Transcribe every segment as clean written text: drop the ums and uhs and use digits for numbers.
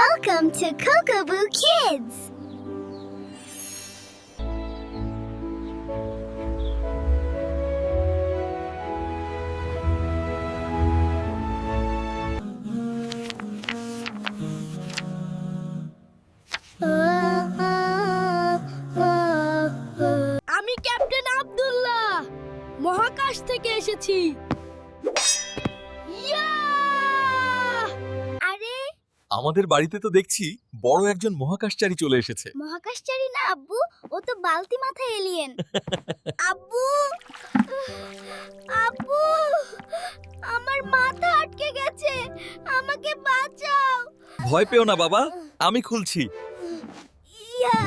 Welcome to Kokobu Kids! আমি captain Abdullah মহাকাশ থেকে এসেছি। আরে আমাদের বাড়িতে তো দেখছি বড় একজন মহাকাশচারী চলে এসেছে। মহাকাশচারী না আব্বু, ও তো বালতি মাথায় এলিয়েন। আব্বু আব্বু আমার মাথা আটকে গেছে, আমাকে বাঁচাও। ভয় পেও না বাবা, আমি খুলছি। ইয়া!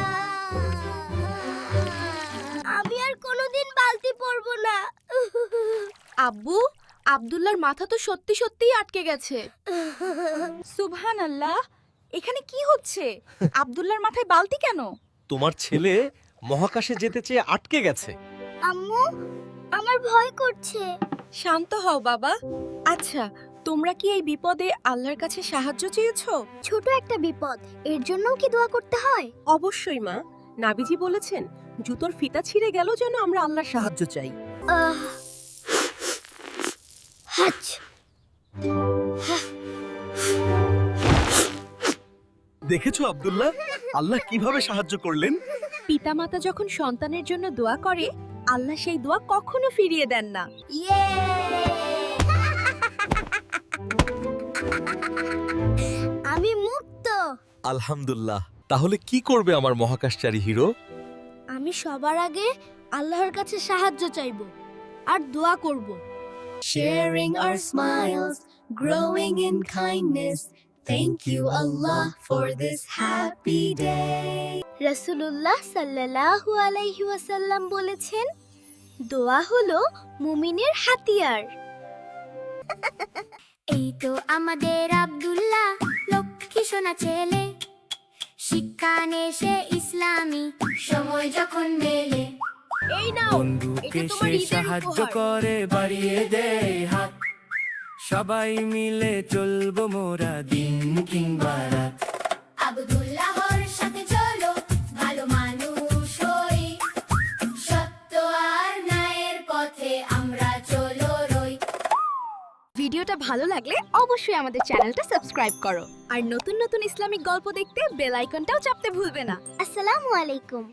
আমি আর কোনোদিন বালতি পরবো না। আব্বু, আব্দুল্লাহর মাথা তো সত্যি সত্যিই আটকে গেছে। সুবহানাল্লাহ, এখানে কি হচ্ছে? আব্দুল্লাহর মাথায় বালতি কেন? তোমার ছেলে মহাকাশে যেতে চেয়ে আটকে গেছে। আম্মু, আমার ভয় করছে। শান্ত হও বাবা। আচ্ছা, তোমরা কি এই বিপদে আল্লাহর কাছে সাহায্য চেয়েছো? ছোট একটা বিপদ, এর জন্যও কি দোয়া করতে হয়? অবশ্যই মা, নাবিজি বলেছেন জুতোর ফিতা ছিঁড়ে গেল যেন আমরা আল্লাহর সাহায্য চাই। হাচ। দেখেছো আব্দুল্লাহ, আল্লাহ কিভাবে সাহায্য করলেন? পিতামাতা যখন সন্তানের জন্য দোয়া করে, আল্লাহ সেই দোয়া কখনো ফিরিয়ে দেন না। ইয়ে! আমি মুক্ত। আলহামদুলিল্লাহ। তাহলে কি করবে আমার মহাকাশচারী হিরো? আমি সবার আগে আল্লাহর কাছে সাহায্য চাইব আর দোয়া করব। Sharing our smiles, growing in kindness. Thank you, Allah, for this happy day. রাসূলুল্লাহ সাল্লাল্লাহু আলাইহি ওয়াসাল্লাম বলেছেন, দোয়া হলো মুমিনের হাতিয়ার। এই তো আমাদের আব্দুল্লাহ, লক্ষ্মী সোনা ছেলে, শিক্ষা নেশে ইসলামী সময় যখন মেলে। এই নাও, বন্ধুকে এটা তোমার সে ঈদের সাহায্য উপহার। করে বাড়িয়ে দেয় হাত, সবাই মিলে চলবো মোরা দিন কিংবা রাত। আব্দুল্লাহর সাথে চলো, ভালো মানুষ হই, সত্য আর ন্যায়ের পথে আমরা চলো রই। ভিডিওটা ভালো লাগলে অবশ্যই আমাদের চ্যানেলটা সাবস্ক্রাইব করো আর নতুন নতুন ইসলামিক গল্প দেখতে বেল আইকনটাও চাপতে ভুলবে না। আসসালামু আলাইকুম।